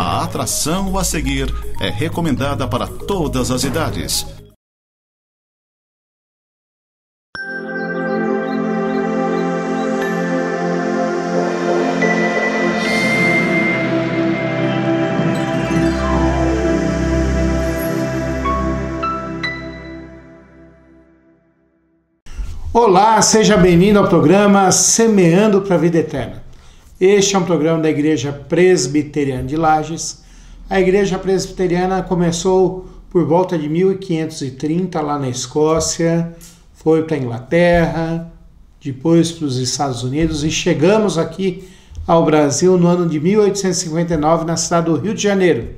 A atração a seguir é recomendada para todas as idades. Olá, seja bem-vindo ao programa Semeando para a Vida Eterna. Este é um programa da Igreja Presbiteriana de Lages. A Igreja Presbiteriana começou por volta de 1530 lá na Escócia, foi para a Inglaterra, depois para os Estados Unidos e chegamos aqui ao Brasil no ano de 1859 na cidade do Rio de Janeiro.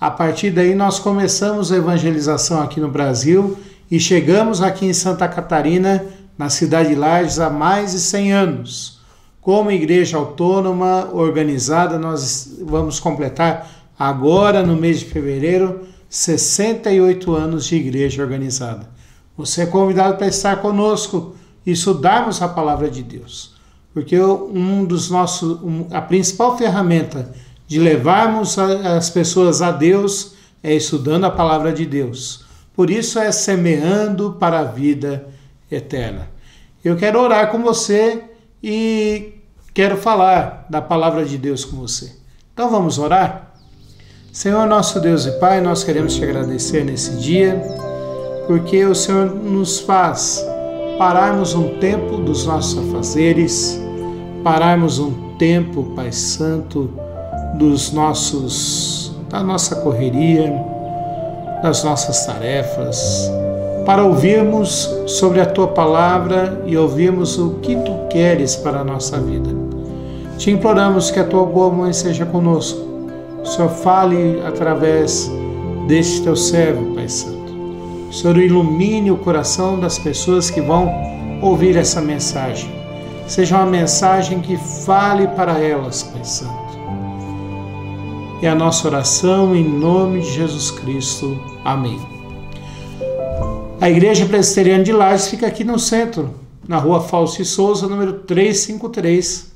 A partir daí nós começamos a evangelização aqui no Brasil e chegamos aqui em Santa Catarina, na cidade de Lages, há mais de 100 anos. Como igreja autônoma, organizada, nós vamos completar agora, no mês de fevereiro, 68 anos de igreja organizada. Você é convidado para estar conosco e estudarmos a palavra de Deus. Porque a principal ferramenta de levarmos as pessoas a Deus é estudando a palavra de Deus. Por isso é semeando para a vida eterna. Eu quero orar com você e quero falar da palavra de Deus com você. Então vamos orar? Senhor nosso Deus e Pai, nós queremos te agradecer nesse dia, porque o Senhor nos faz pararmos um tempo dos nossos afazeres, pararmos um tempo, Pai Santo, da nossa correria, das nossas tarefas, para ouvirmos sobre a Tua Palavra e ouvirmos o que Tu queres para a nossa vida. Te imploramos que a Tua boa mãe seja conosco. O Senhor fale através deste Teu servo, Pai Santo. O Senhor ilumine o coração das pessoas que vão ouvir essa mensagem. Seja uma mensagem que fale para elas, Pai Santo. É a nossa oração em nome de Jesus Cristo. Amém. A Igreja Presbiteriana de Lages fica aqui no centro, na rua Fausto de Souza, número 353.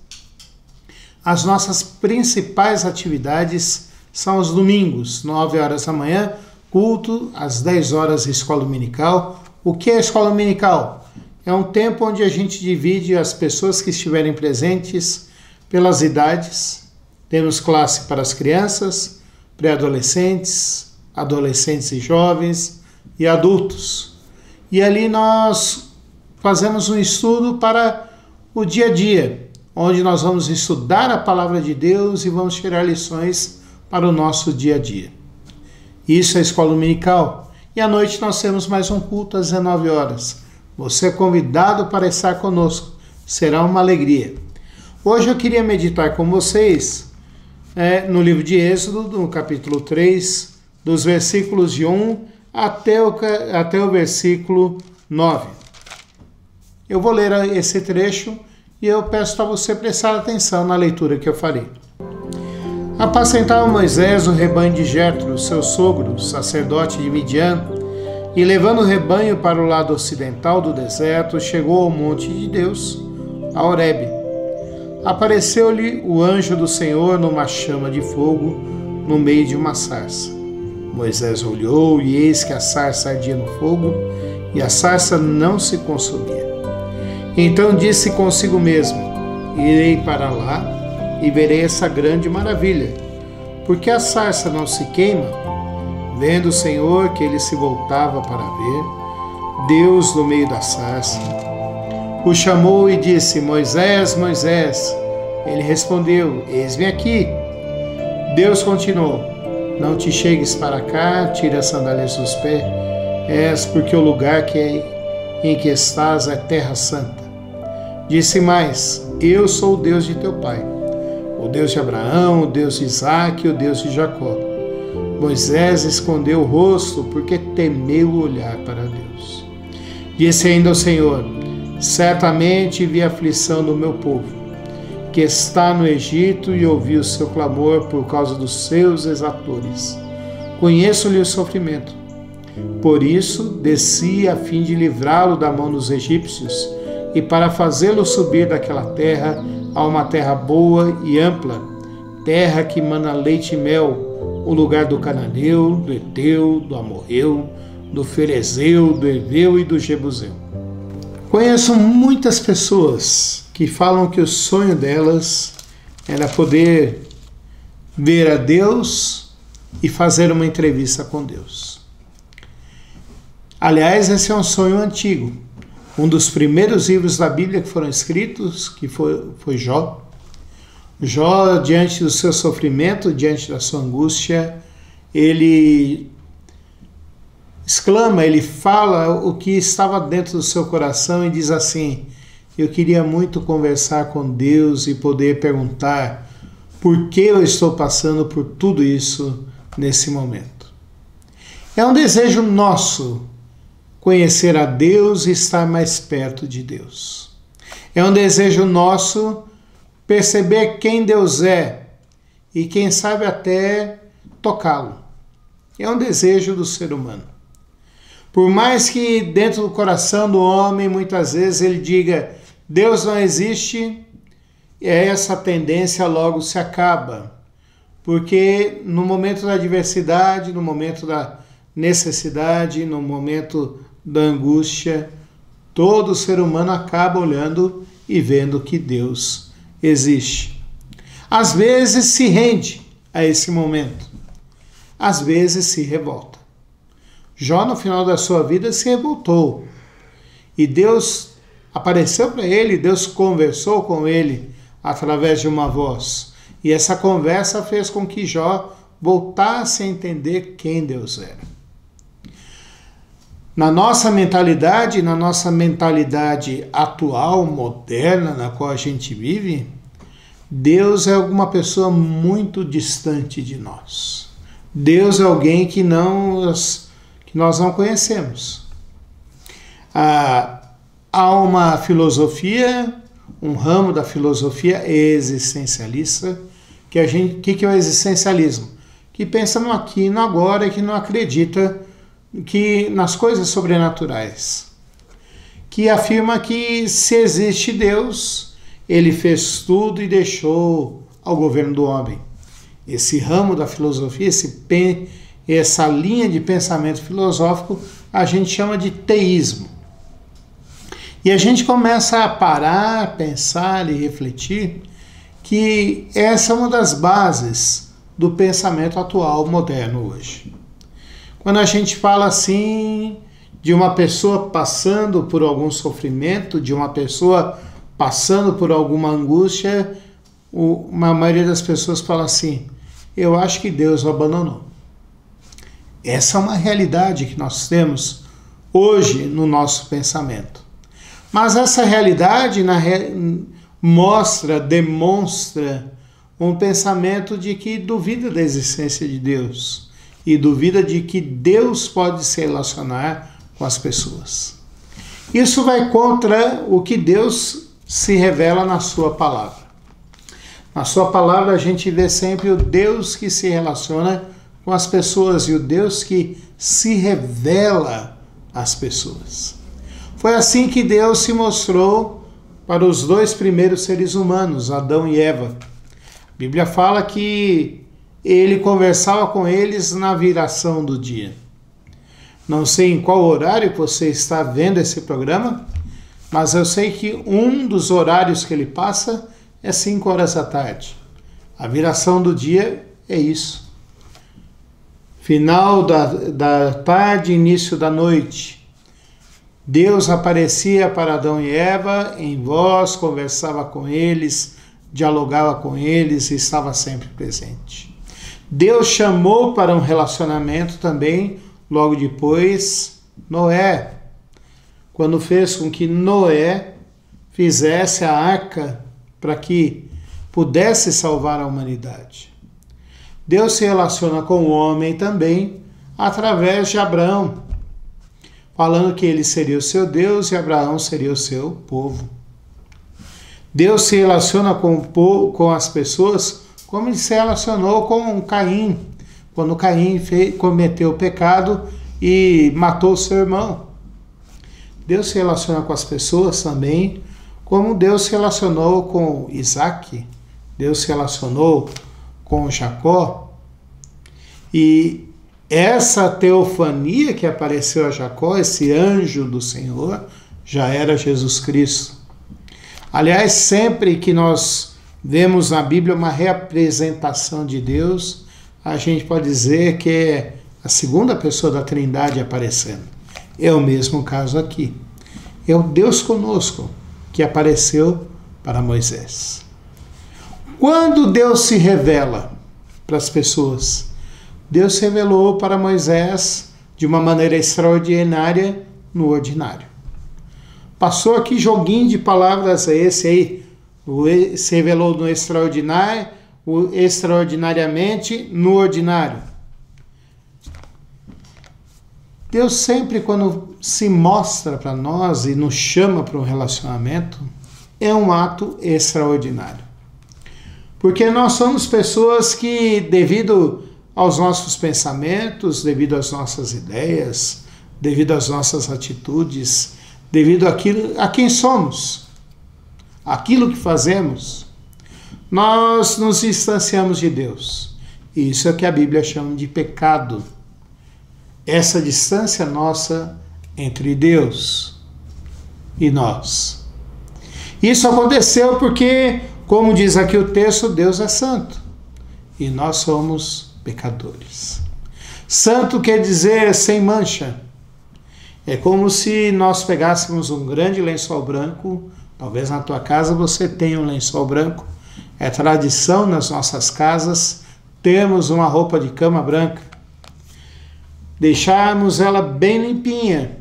As nossas principais atividades são os domingos, 9 horas da manhã, culto, às 10 horas, escola dominical. O que é a escola dominical? É um tempo onde a gente divide as pessoas que estiverem presentes pelas idades. Temos classe para as crianças, pré-adolescentes, adolescentes e jovens e adultos. E ali nós fazemos um estudo para o dia a dia, onde nós vamos estudar a palavra de Deus e vamos tirar lições para o nosso dia a dia. Isso é a escola dominical. E à noite nós temos mais um culto às 19 horas. Você é convidado para estar conosco. Será uma alegria. Hoje eu queria meditar com vocês no livro de Êxodo, no capítulo 3, dos versículos de 1 até o versículo 9. Eu vou ler esse trecho e eu peço para você prestar atenção na leitura que eu farei. Apacentava Moisés o rebanho de Jetro, seu sogro, sacerdote de Midian, e levando o rebanho para o lado ocidental do deserto, chegou ao monte de Deus, a Horebe. Apareceu-lhe o anjo do Senhor numa chama de fogo, no meio de uma sarça. Moisés olhou, e eis que a sarça ardia no fogo, e a sarça não se consumia. Então disse consigo mesmo: irei para lá, e verei essa grande maravilha, porque a sarça não se queima. Vendo o Senhor que ele se voltava para ver, Deus no meio da sarça o chamou e disse: Moisés, Moisés. Ele respondeu: eis-me aqui. Deus continuou: não te chegues para cá, tira as sandálias dos pés, porque o lugar em que estás é terra santa. Disse mais: eu sou o Deus de teu pai, o Deus de Abraão, o Deus de Isaque, o Deus de Jacó. Moisés escondeu o rosto porque temeu olhar para Deus. Disse ainda o Senhor: certamente vi a aflição do meu povo, que está no Egito, e ouvi o seu clamor por causa dos seus exatores. Conheço-lhe o sofrimento. Por isso desci a fim de livrá-lo da mão dos egípcios e para fazê-lo subir daquela terra a uma terra boa e ampla, terra que mana leite e mel, o lugar do cananeu, do Eteu, do Amorreu, do Ferezeu, do Heveu e do Jebuseu. Conheço muitas pessoas que falam que o sonho delas era poder ver a Deus e fazer uma entrevista com Deus. Aliás, esse é um sonho antigo. Um dos primeiros livros da Bíblia que foram escritos, que foi Jó. Jó, diante do seu sofrimento, diante da sua angústia, ele exclama, ele fala o que estava dentro do seu coração e diz assim: eu queria muito conversar com Deus e poder perguntar por que eu estou passando por tudo isso nesse momento. É um desejo nosso conhecer a Deus e estar mais perto de Deus. É um desejo nosso perceber quem Deus é e quem sabe até tocá-lo. É um desejo do ser humano. Por mais que dentro do coração do homem muitas vezes ele diga Deus não existe, essa tendência logo se acaba. Porque no momento da adversidade, no momento da necessidade, no momento da angústia, todo ser humano acaba olhando e vendo que Deus existe. Às vezes se rende a esse momento, às vezes se revolta. Jó, no final da sua vida, se revoltou. E Deus apareceu para ele, Deus conversou com ele através de uma voz. E essa conversa fez com que Jó voltasse a entender quem Deus era. Na nossa mentalidade atual, moderna, na qual a gente vive, Deus é alguma pessoa muito distante de nós. Deus é alguém que nós não conhecemos. Há uma filosofia, um ramo da filosofia existencialista, que é o existencialismo? Que pensa no aqui e no agora e que não acredita nas coisas sobrenaturais. Que afirma que se existe Deus, ele fez tudo e deixou ao governo do homem. Esse ramo da filosofia, essa linha de pensamento filosófico, a gente chama de teísmo. E a gente começa a parar, pensar e refletir que essa é uma das bases do pensamento atual, moderno hoje. Quando a gente fala assim de uma pessoa passando por algum sofrimento, de uma pessoa passando por alguma angústia, a maioria das pessoas fala assim: eu acho que Deus o abandonou. Essa é uma realidade que nós temos hoje no nosso pensamento. Mas essa realidade demonstra um pensamento de que duvida da existência de Deus e duvida de que Deus pode se relacionar com as pessoas. Isso vai contra o que Deus se revela na sua palavra. Na sua palavra a gente vê sempre o Deus que se relaciona com as pessoas e o Deus que se revela às pessoas. Foi assim que Deus se mostrou para os dois primeiros seres humanos, Adão e Eva. A Bíblia fala que ele conversava com eles na viração do dia. Não sei em qual horário você está vendo esse programa, mas eu sei que um dos horários que ele passa é 5 horas da tarde. A viração do dia é isso. Final da tarde, início da noite. Deus aparecia para Adão e Eva em voz, conversava com eles, dialogava com eles e estava sempre presente. Deus chamou para um relacionamento também, logo depois, Noé, quando fez com que Noé fizesse a arca para que pudesse salvar a humanidade. Deus se relaciona com o homem também através de Abraão, falando que ele seria o seu Deus e Abraão seria o seu povo. Deus se relaciona com as pessoas como ele se relacionou com Caim, quando Caim cometeu o pecado e matou seu irmão. Deus se relaciona com as pessoas também como Deus se relacionou com Isaac, Deus se relacionou com Jacó, e essa teofania que apareceu a Jacó, esse anjo do Senhor, já era Jesus Cristo. Aliás, sempre que nós vemos na Bíblia uma representação de Deus, a gente pode dizer que é a segunda pessoa da Trindade aparecendo. É o mesmo caso aqui. É o Deus conosco que apareceu para Moisés. Quando Deus se revela para as pessoas, Deus se revelou para Moisés de uma maneira extraordinária no ordinário. Passou aqui joguinho de palavras esse aí, se revelou no extraordinário, extraordinariamente no ordinário. Deus sempre, quando se mostra para nós e nos chama para um relacionamento, é um ato extraordinário. Porque nós somos pessoas que, devido aos nossos pensamentos, devido às nossas ideias, devido às nossas atitudes, devido a quem somos, aquilo que fazemos, nós nos distanciamos de Deus. E isso é o que a Bíblia chama de pecado. Essa distância nossa entre Deus e nós. Isso aconteceu porque, como diz aqui o texto, Deus é santo e nós somos pecadores. Santo quer dizer sem mancha. É como se nós pegássemos um grande lençol branco. Talvez na tua casa você tenha um lençol branco. É tradição nas nossas casas termos uma roupa de cama branca. Deixarmos ela bem limpinha.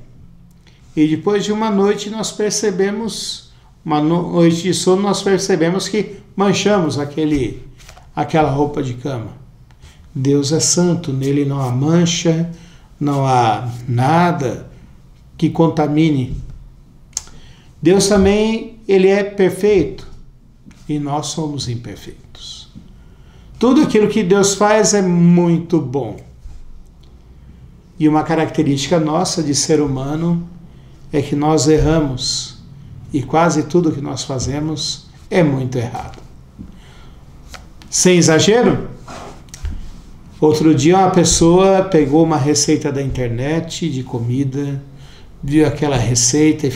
E depois de uma noite nós percebemos, uma noite de sono, nós percebemos que manchamos aquela roupa de cama. Deus é santo, nele não há mancha, não há nada que contamine. Deus também, ele é perfeito e nós somos imperfeitos. Tudo aquilo que Deus faz é muito bom. E uma característica nossa de ser humano é que nós erramos e quase tudo que nós fazemos é muito errado. Sem exagero, outro dia uma pessoa pegou uma receita da internet de comida, viu aquela receita e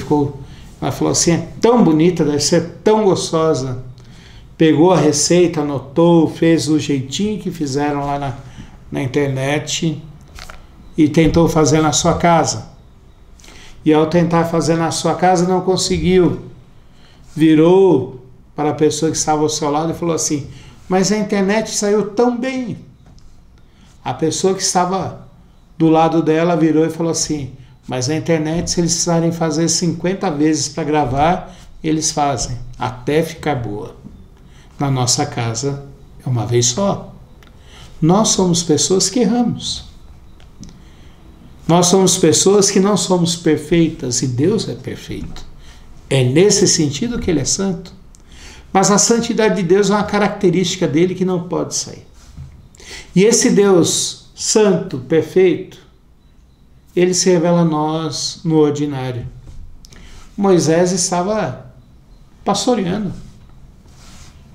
ela falou assim, é tão bonita, deve ser tão gostosa. Pegou a receita, anotou, fez do jeitinho que fizeram lá na internet e tentou fazer na sua casa. E ao tentar fazer na sua casa não conseguiu. Virou para a pessoa que estava ao seu lado e falou assim, mas a internet saiu tão bem. A pessoa que estava do lado dela virou e falou assim, mas a internet, se eles precisarem fazer 50 vezes para gravar, eles fazem, até ficar boa. Na nossa casa é uma vez só. Nós somos pessoas que erramos. Nós somos pessoas que não somos perfeitas e Deus é perfeito. É nesse sentido que ele é santo. Mas a santidade de Deus é uma característica dele que não pode sair. E esse Deus santo, perfeito, ele se revela a nós no ordinário. Moisés estava pastoreando.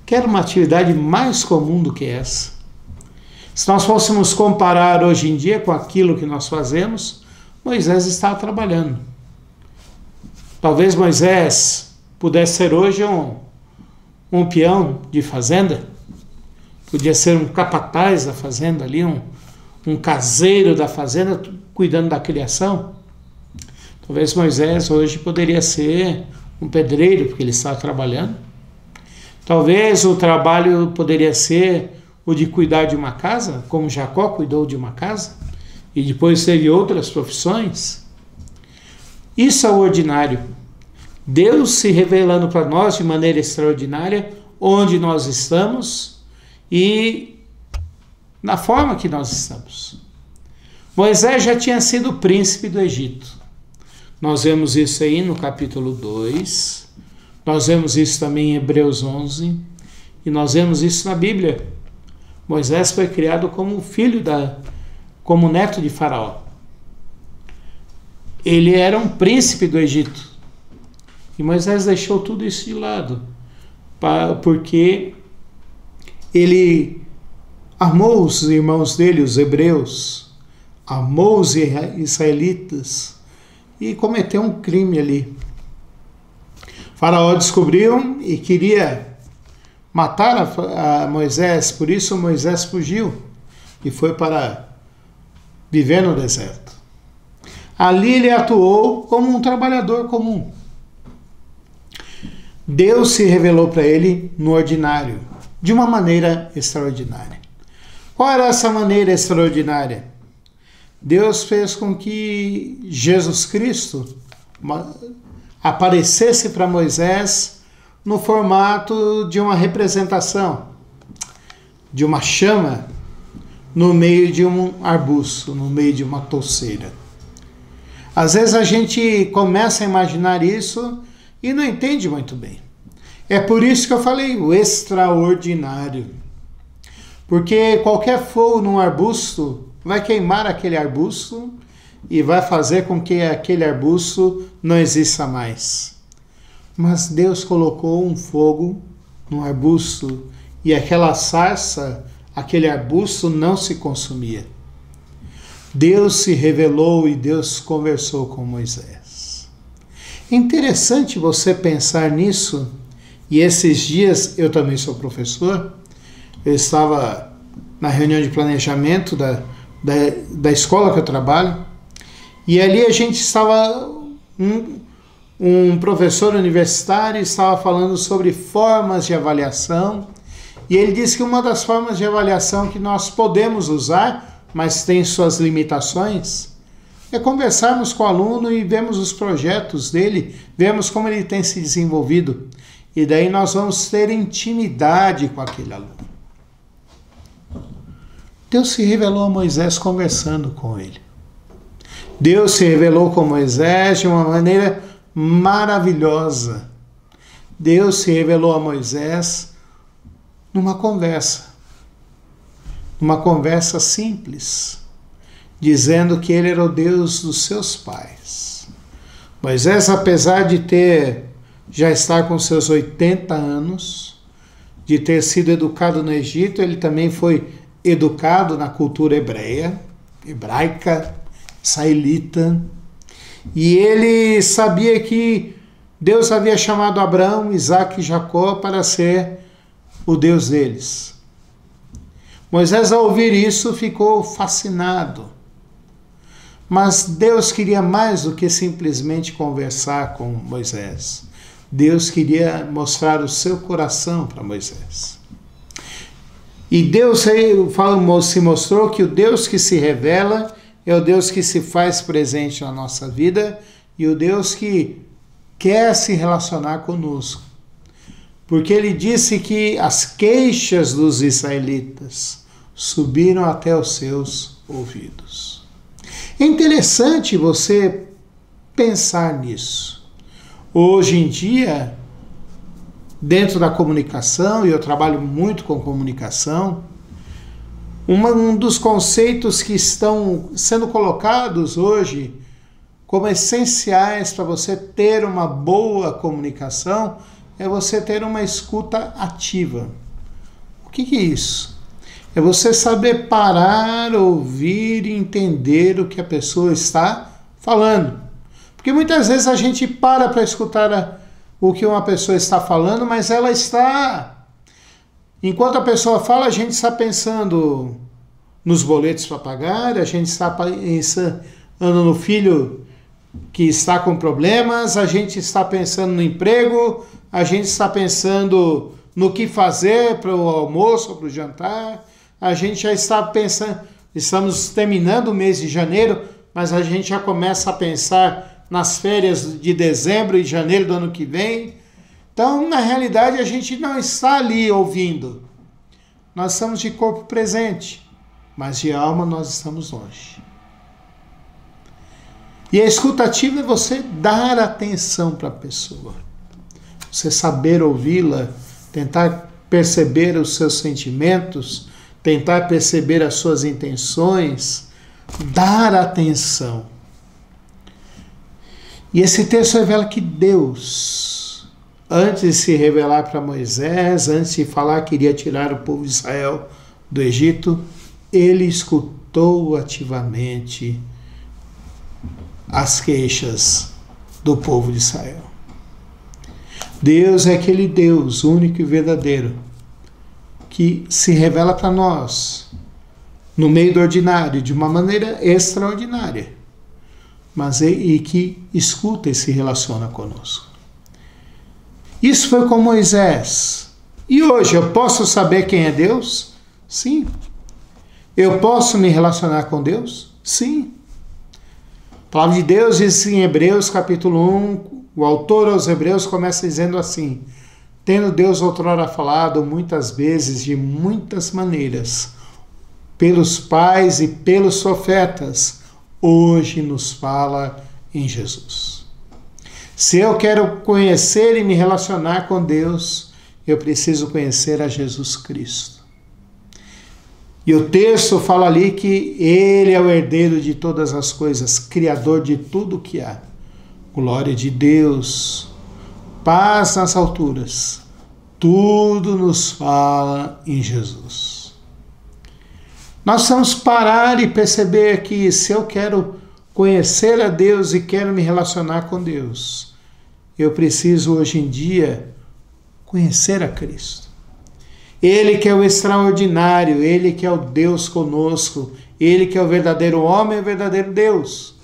Quer uma atividade mais comum do que essa? Se nós fôssemos comparar hoje em dia com aquilo que nós fazemos, Moisés estava trabalhando. Talvez Moisés pudesse ser hoje um peão de fazenda, podia ser um capataz da fazenda ali, um caseiro da fazenda, cuidando da criação. Talvez Moisés hoje poderia ser um pedreiro, porque ele estava trabalhando. Talvez o trabalho poderia ser o de cuidar de uma casa, como Jacó cuidou de uma casa, e depois teve outras profissões. Isso é o ordinário. Deus se revelando para nós de maneira extraordinária, onde nós estamos e na forma que nós estamos. Moisés já tinha sido príncipe do Egito. Nós vemos isso aí no capítulo 2, nós vemos isso também em Hebreus 11, e nós vemos isso na Bíblia. Moisés foi criado como filho como neto de Faraó. Ele era um príncipe do Egito. E Moisés deixou tudo isso de lado, porque ele amou os irmãos dele, os hebreus, amou os israelitas e cometeu um crime ali. Faraó descobriu e queria matar a Moisés, por isso Moisés fugiu e foi para viver no deserto. Ali ele atuou como um trabalhador comum. Deus se revelou para ele no ordinário, de uma maneira extraordinária. Qual era essa maneira extraordinária? Deus fez com que Jesus Cristo aparecesse para Moisés no formato de uma representação, de uma chama, no meio de um arbusto, no meio de uma touceira. Às vezes a gente começa a imaginar isso e não entende muito bem. É por isso que eu falei o extraordinário. Porque qualquer fogo num arbusto vai queimar aquele arbusto e vai fazer com que aquele arbusto não exista mais. Mas Deus colocou um fogo no arbusto e aquela sarça, aquele arbusto não se consumia. Deus se revelou e Deus conversou com Moisés. É interessante você pensar nisso, e esses dias, eu também sou professor, eu estava na reunião de planejamento da escola que eu trabalho, e ali a gente estava, um professor universitário estava falando sobre formas de avaliação, e ele disse que uma das formas de avaliação que nós podemos usar, mas tem suas limitações, é conversarmos com o aluno e vemos os projetos dele, vemos como ele tem se desenvolvido, e daí nós vamos ter intimidade com aquele aluno. Deus se revelou a Moisés conversando com ele. Deus se revelou com Moisés de uma maneira maravilhosa. Deus se revelou a Moisés numa conversa simples, dizendo que ele era o Deus dos seus pais. Moisés, apesar de já estar com seus 80 anos, de ter sido educado no Egito, ele também foi educado na cultura hebraica, israelita, e ele sabia que Deus havia chamado Abraão, Isaque e Jacó para ser o Deus deles. Moisés, ao ouvir isso, ficou fascinado. Mas Deus queria mais do que simplesmente conversar com Moisés. Deus queria mostrar o seu coração para Moisés. E Deus se mostrou que o Deus que se revela é o Deus que se faz presente na nossa vida e o Deus que quer se relacionar conosco. Porque ele disse que as queixas dos israelitas subiram até os seus ouvidos. É interessante você pensar nisso. Hoje em dia, dentro da comunicação, e eu trabalho muito com comunicação, um dos conceitos que estão sendo colocados hoje como essenciais para você ter uma boa comunicação é você ter uma escuta ativa. O que é isso? É você saber parar, ouvir e entender o que a pessoa está falando. Porque muitas vezes a gente para escutar o que uma pessoa está falando, mas ela está... Enquanto a pessoa fala, a gente está pensando nos boletos para pagar, a gente está pensando no filho que está com problemas, a gente está pensando no emprego, a gente está pensando no que fazer para o almoço ou para o jantar, a gente já está pensando, estamos terminando o mês de janeiro, mas a gente já começa a pensar nas férias de dezembro e janeiro do ano que vem. Então, na realidade, a gente não está ali ouvindo. Nós estamos de corpo presente, mas de alma nós estamos longe. E a escuta ativa é você dar atenção para a pessoa. Você saber ouvi-la, tentar perceber os seus sentimentos, tentar perceber as suas intenções, dar atenção. E esse texto revela que Deus, antes de se revelar para Moisés, antes de falar que iria tirar o povo de Israel do Egito, ele escutou ativamente as queixas do povo de Israel. Deus é aquele Deus único e verdadeiro que se revela para nós no meio do ordinário, de uma maneira extraordinária, mas e que escuta e se relaciona conosco. Isso foi com Moisés. E hoje eu posso saber quem é Deus? Sim. Eu posso me relacionar com Deus? Sim. A palavra de Deus diz em Hebreus capítulo 1, o autor aos Hebreus começa dizendo assim: tendo Deus outrora falado muitas vezes, de muitas maneiras, pelos pais e pelos profetas, hoje nos fala em Jesus. Se eu quero conhecer e me relacionar com Deus, eu preciso conhecer a Jesus Cristo. E o texto fala ali que Ele é o herdeiro de todas as coisas, criador de tudo que há. Glória de Deus, paz nas alturas, tudo nos fala em Jesus. Nós vamos parar e perceber que se eu quero conhecer a Deus e quero me relacionar com Deus, eu preciso hoje em dia conhecer a Cristo. Ele que é o extraordinário, Ele que é o Deus conosco, Ele que é o verdadeiro homem e o verdadeiro Deus.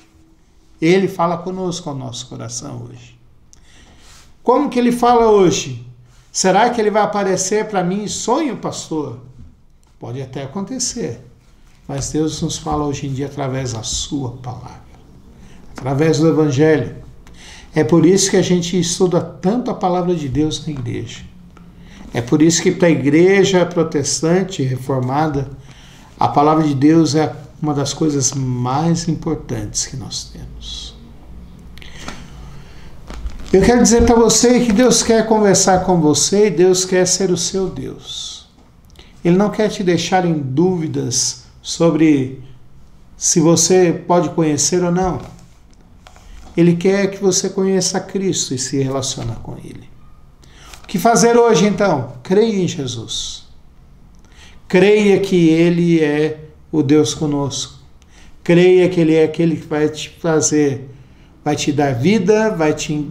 Ele fala conosco ao nosso coração hoje. Como que Ele fala hoje? Será que Ele vai aparecer para mim em sonho, pastor? Pode até acontecer, mas Deus nos fala hoje em dia através da sua palavra, através do Evangelho. É por isso que a gente estuda tanto a palavra de Deus na igreja. É por isso que para a igreja protestante reformada, a palavra de Deus é uma das coisas mais importantes que nós temos. Eu quero dizer para você que Deus quer conversar com você e Deus quer ser o seu Deus. Ele não quer te deixar em dúvidas sobre se você pode conhecer ou não. Ele quer que você conheça Cristo e se relacione com Ele. O que fazer hoje, então? Creia em Jesus. Creia que Ele é o Deus conosco. Creia que Ele é aquele que vai te fazer, vai te dar vida, vai te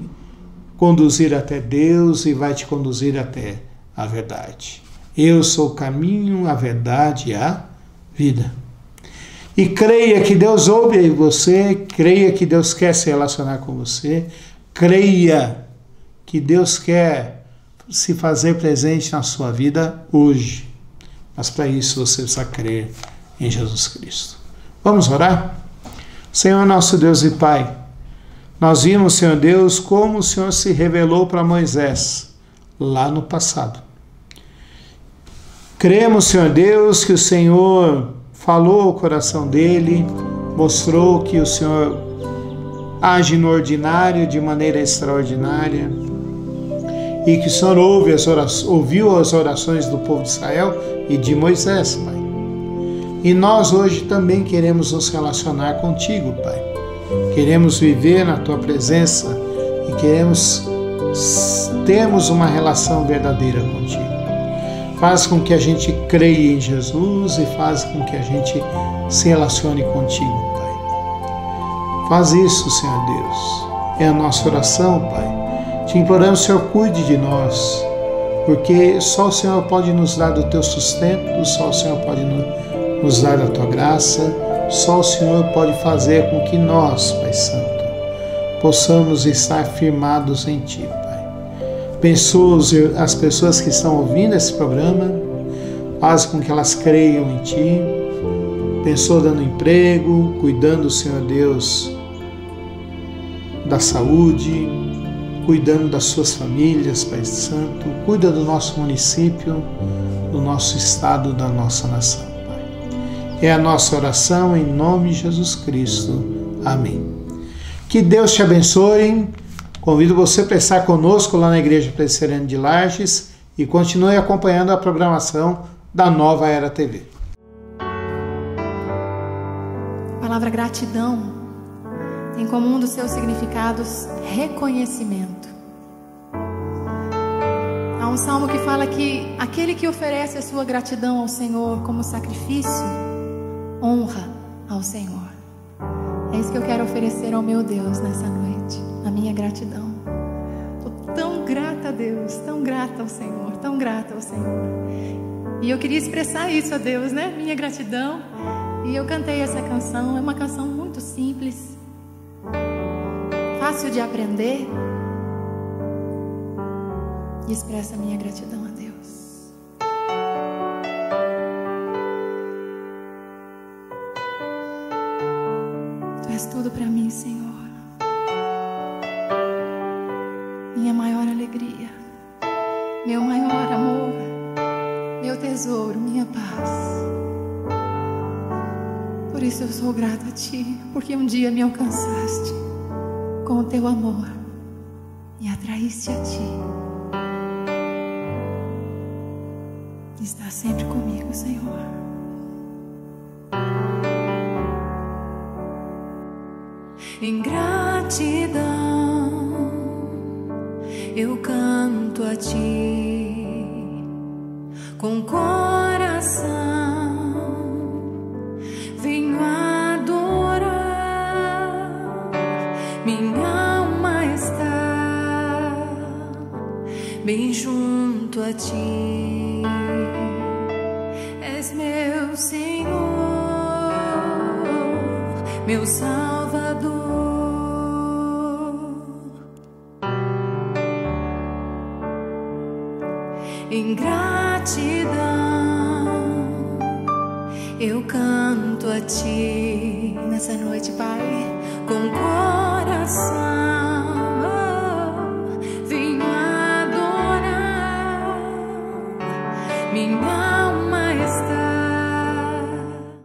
conduzir até Deus e vai te conduzir até a verdade. Eu sou o caminho, a verdade e a vida. E creia que Deus ouve você, creia que Deus quer se relacionar com você, creia que Deus quer se fazer presente na sua vida hoje. Mas para isso você precisa crer em Jesus Cristo. Vamos orar? Senhor nosso Deus e Pai, nós vimos, Senhor Deus, como o Senhor se revelou para Moisés lá no passado. Cremos, Senhor Deus, que o Senhor falou ao coração dele, mostrou que o Senhor age no ordinário de maneira extraordinária e que o Senhor ouviu as orações do povo de Israel e de Moisés, Pai. E nós hoje também queremos nos relacionar contigo, Pai. Queremos viver na tua presença e termos uma relação verdadeira contigo. Faz com que a gente creia em Jesus e faz com que a gente se relacione contigo, Pai. Faz isso, Senhor Deus. É a nossa oração, Pai. Te imploramos, Senhor, cuide de nós, porque só o Senhor pode nos dar do teu sustento, só o Senhor pode nos dar da tua graça, só o Senhor pode fazer com que nós, Pai Santo, possamos estar firmados em Ti, Pai. Abençoa as pessoas que estão ouvindo esse programa, faz com que elas creiam em Ti, abençoa dando emprego, cuidando, Senhor Deus, da saúde, cuidando das suas famílias, Pai Santo, cuida do nosso município, do nosso estado, da nossa nação, Pai. É a nossa oração em nome de Jesus Cristo. Amém. Que Deus te abençoe. Convido você para estar conosco lá na Igreja Presbiteriana de Lages e continue acompanhando a programação da Nova Era TV. A palavra gratidão tem como um dos seus significados reconhecimento. um salmo que fala que aquele que oferece a sua gratidão ao Senhor como sacrifício, honra ao Senhor. É isso que eu quero oferecer ao meu Deus nessa noite, a minha gratidão. Estou tão grata a Deus, tão grata ao Senhor, tão grata ao Senhor. E eu queria expressar isso a Deus, né? Minha gratidão. E eu cantei essa canção. É uma canção muito simples, fácil de aprender, e expressa a minha gratidão a Deus. Tu és tudo para mim, Senhor. Minha maior alegria, meu maior amor, meu tesouro, minha paz. Por isso eu sou grata a Ti, porque um dia me alcançaste com o Teu amor e atraíste a Ti. Está sempre comigo, Senhor. Em gratidão eu canto a Ti com coração, venho adorar. Minha alma está bem junto a Ti. És meu Senhor, meu Salvador. Em gratidão eu canto a Ti nessa noite, Pai, com coração, venho adorar. Minha